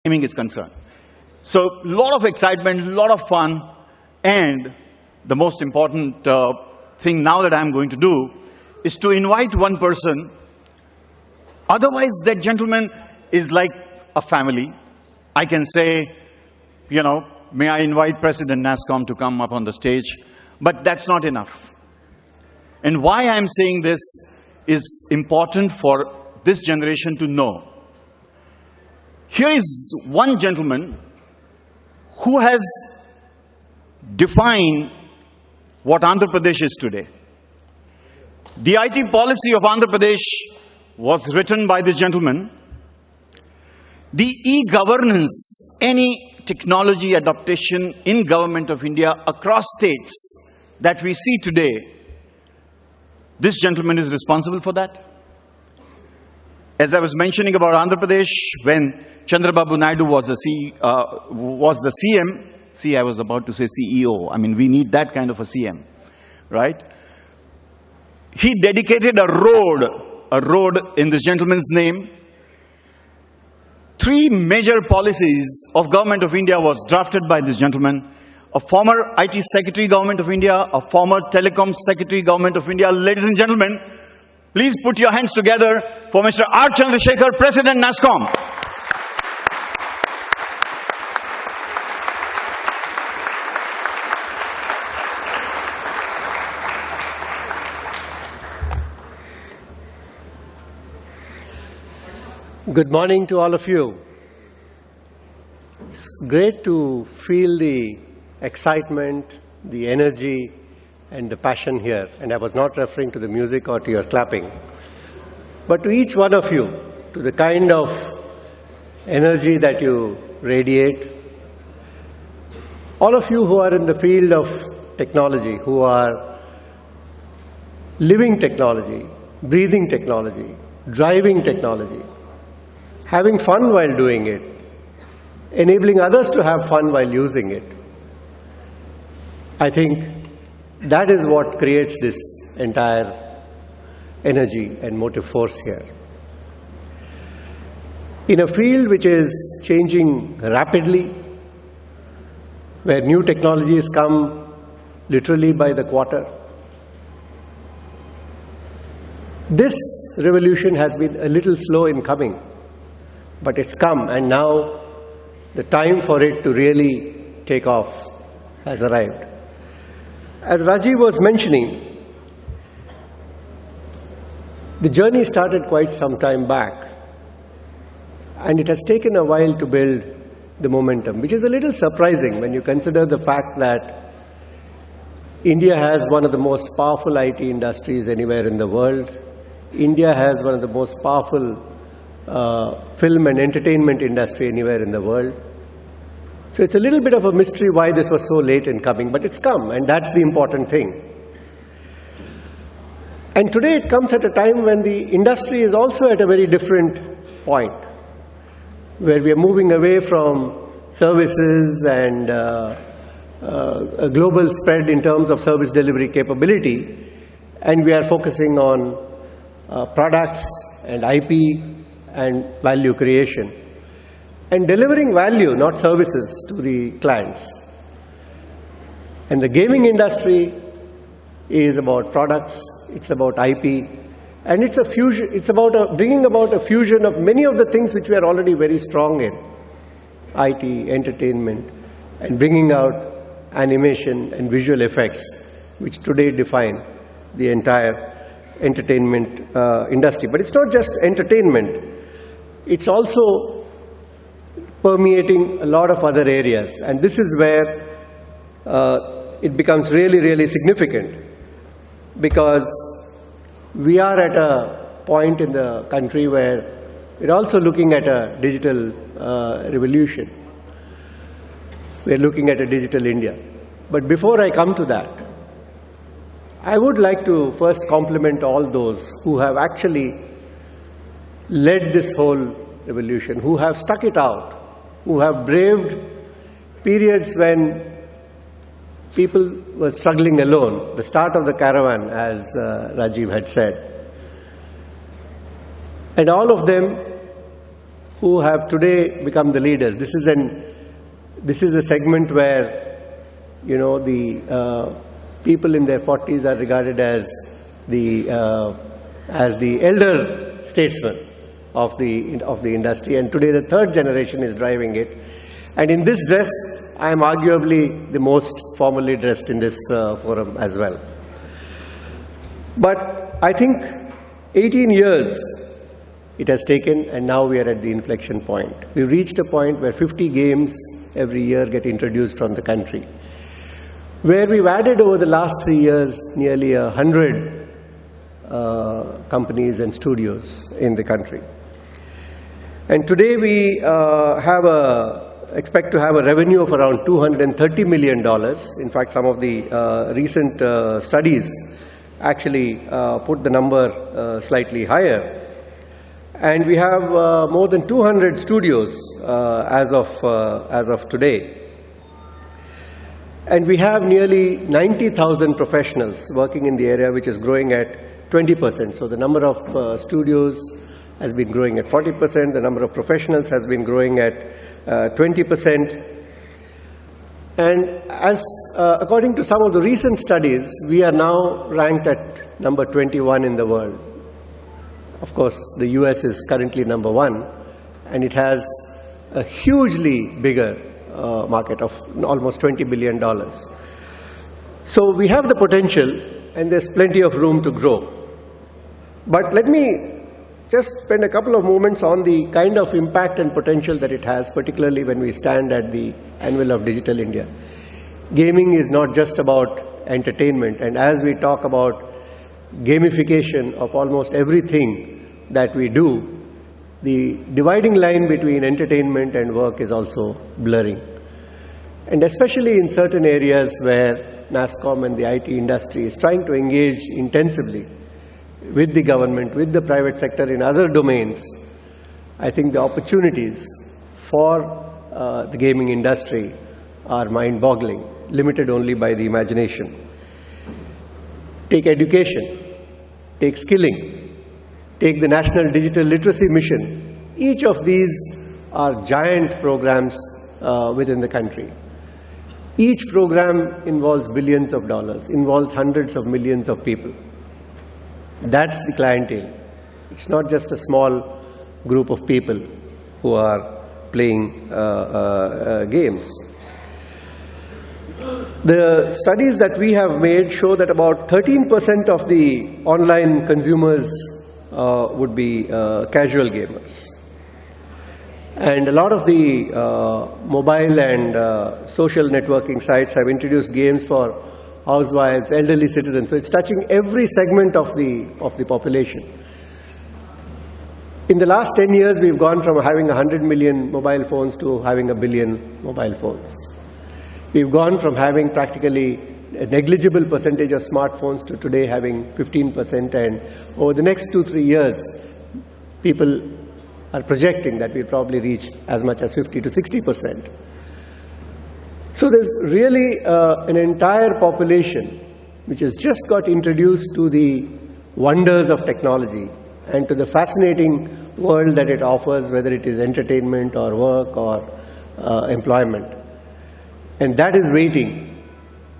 gaming is concerned. So a lot of excitement, a lot of fun, and the most important thing now that I'm going to do is to invite one person. Otherwise, that gentleman is like a family. I can say, you know, may I invite President NASSCOM to come up on the stage, but that's not enough. And why I'm saying this is important for this generation to know. Here is one gentleman who has defined what Andhra Pradesh is today. The IT policy of Andhra Pradesh was written by this gentleman. The e-governance, any technology adaptation in Government of India across states that we see today, this gentleman is responsible for that. As I was mentioning about Andhra Pradesh, when Chandrababu Naidu was the CM, see, I was about to say CEO. I mean, we need that kind of a CM, right? He dedicated a road in this gentleman's name. 3 major policies of Government of India was drafted by this gentleman. A former IT Secretary, Government of India, a former Telecom Secretary, Government of India. Ladies and gentlemen, please put your hands together for Mr. R. Chandrashekhar, President NASSCOM. Good morning to all of you. It's great to feel the excitement, the energy, and the passion here. And I was not referring to the music or to your clapping, but to each one of you, to the kind of energy that you radiate. All of you who are in the field of technology, who are living technology, breathing technology, driving technology, having fun while doing it, enabling others to have fun while using it. I think that is what creates this entire energy and motive force here. In a field which is changing rapidly, where new technologies come literally by the quarter, this revolution has been a little slow in coming, but it's come, and now the time for it to really take off has arrived. As Rajiv was mentioning, the journey started quite some time back, and it has taken a while to build the momentum, which is a little surprising when you consider the fact that India has one of the most powerful IT industries anywhere in the world. India has one of the most powerful film and entertainment industry anywhere in the world. So it's a little bit of a mystery why this was so late in coming, but it's come, and that's the important thing. And today it comes at a time when the industry is also at a very different point, where we are moving away from services and a global spread in terms of service delivery capability, and we are focusing on products and IP and value creation, and delivering value, not services, to the clients. And the gaming industry is about products, it's about IP, and it's a fusion. It's about bringing about a fusion of many of the things which we are already very strong in: IT, entertainment, and bringing out animation and visual effects, which today define the entire entertainment industry. But it's not just entertainment; it's also permeating a lot of other areas, and this is where it becomes really, really significant, because we are at a point in the country where we're also looking at a digital revolution. We're looking at a digital India. But before I come to that, I would like to first compliment all those who have actually led this whole revolution, who have stuck it out, who have braved periods when people were struggling alone, the start of the caravan, as Rajiv had said. And all of them who have today become the leaders. This is a segment where, you know, the people in their 40s are regarded as the elder statesmen of the industry, and today the third generation is driving it. And in this dress, I am arguably the most formally dressed in this forum as well. But I think 18 years it has taken, and now we are at the inflection point. We've reached a point where 50 games every year get introduced from the country, where we've added over the last 3 years nearly 100 companies and studios in the country. And today we expect to have a revenue of around $230 million. In fact, some of the recent studies actually put the number slightly higher. And we have more than 200 studios as of today. And we have nearly 90,000 professionals working in the area, which is growing at 20%. So the number of studios has been growing at 40%. The number of professionals has been growing at 20%. And as according to some of the recent studies, we are now ranked at number 21 in the world. Of course, the US is currently number 1, and it has a hugely bigger market of almost $20 billion. So we have the potential, and there's plenty of room to grow. But let me just spend a couple of moments on the kind of impact and potential that it has, particularly when we stand at the anvil of Digital India. Gaming is not just about entertainment, and as we talk about gamification of almost everything that we do, the dividing line between entertainment and work is also blurring. And especially in certain areas where NASSCOM and the IT industry is trying to engage intensively with the government, with the private sector in other domains, I think the opportunities for the gaming industry are mind-boggling, limited only by the imagination. Take education, take skilling, take the National Digital Literacy Mission. Each of these are giant programs within the country. Each program involves billions of dollars, involves hundreds of millions of people. That's the clientele. It's not just a small group of people who are playing games. The studies that we have made show that about 13% of the online consumers would be casual gamers. And a lot of the mobile and social networking sites have introduced games for housewives, elderly citizens. So it's touching every segment of the population. In the last 10 years, we've gone from having 100 million mobile phones to having 1 billion mobile phones. We've gone from having practically a negligible percentage of smartphones to today having 15%, and over the next 2-3 years, people are projecting that we'll probably reach as much as 50 to 60%. So there's really an entire population which has just got introduced to the wonders of technology and to the fascinating world that it offers, whether it is entertainment or work or employment. And that is waiting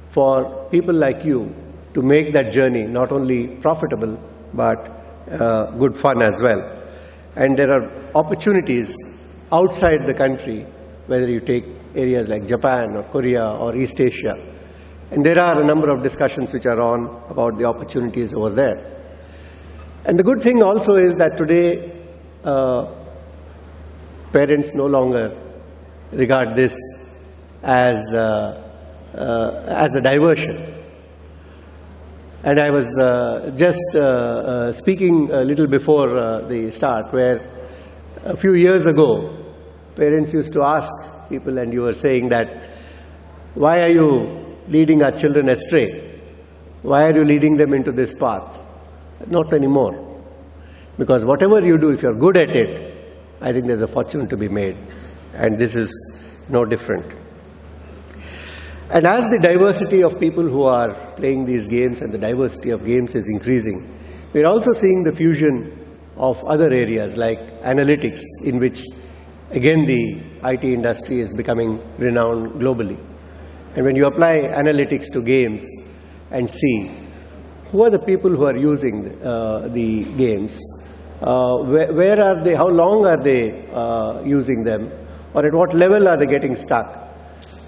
for people like you to make that journey not only profitable but good fun as well. And there are opportunities outside the country, whether you take areas like Japan or Korea or East Asia. And there are a number of discussions which are on about the opportunities over there. And the good thing also is that today parents no longer regard this as a diversion. And I was just speaking a little before the start, where a few years ago, parents used to ask people, and you were saying that, why are you leading our children astray? Why are you leading them into this path? Not anymore. Because whatever you do, if you're good at it, I think there's a fortune to be made. And this is no different. And as the diversity of people who are playing these games and the diversity of games is increasing, we're also seeing the fusion of other areas like analytics, in which again the IT industry is becoming renowned globally. And when you apply analytics to games and see who are the people who are using the games, where are they, how long are they using them, or at what level are they getting stuck,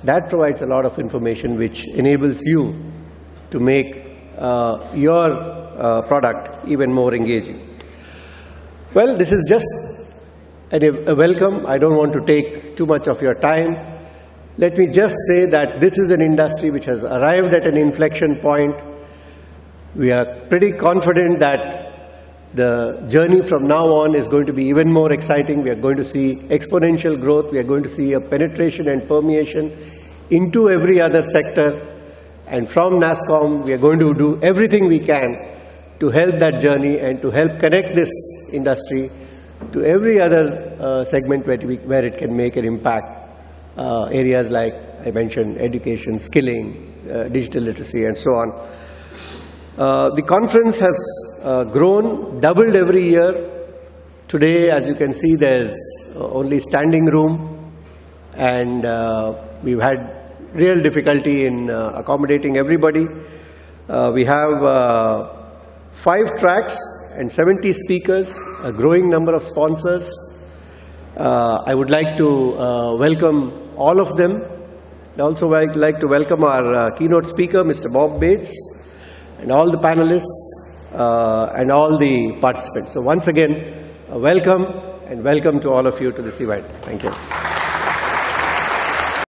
that provides a lot of information which enables you to make your product even more engaging. Well, this is just a welcome. I don't want to take too much of your time. Let me just say that this is an industry which has arrived at an inflection point. We are pretty confident that the journey from now on is going to be even more exciting. We are going to see exponential growth. We are going to see a penetration and permeation into every other sector. And from NASSCOM, we are going to do everything we can to help that journey and to help connect this industry to every other segment where it can make an impact. Areas like I mentioned, education, skilling, digital literacy, and so on. The conference has grown, doubled every year. Today, as you can see, there's only standing room, and we've had real difficulty in accommodating everybody. We have 5 tracks and 70 speakers, a growing number of sponsors. I would like to welcome all of them. I'd also like to welcome our keynote speaker, Mr. Bob Bates, and all the panelists and all the participants. So once again, welcome, and welcome to all of you to this event. Thank you.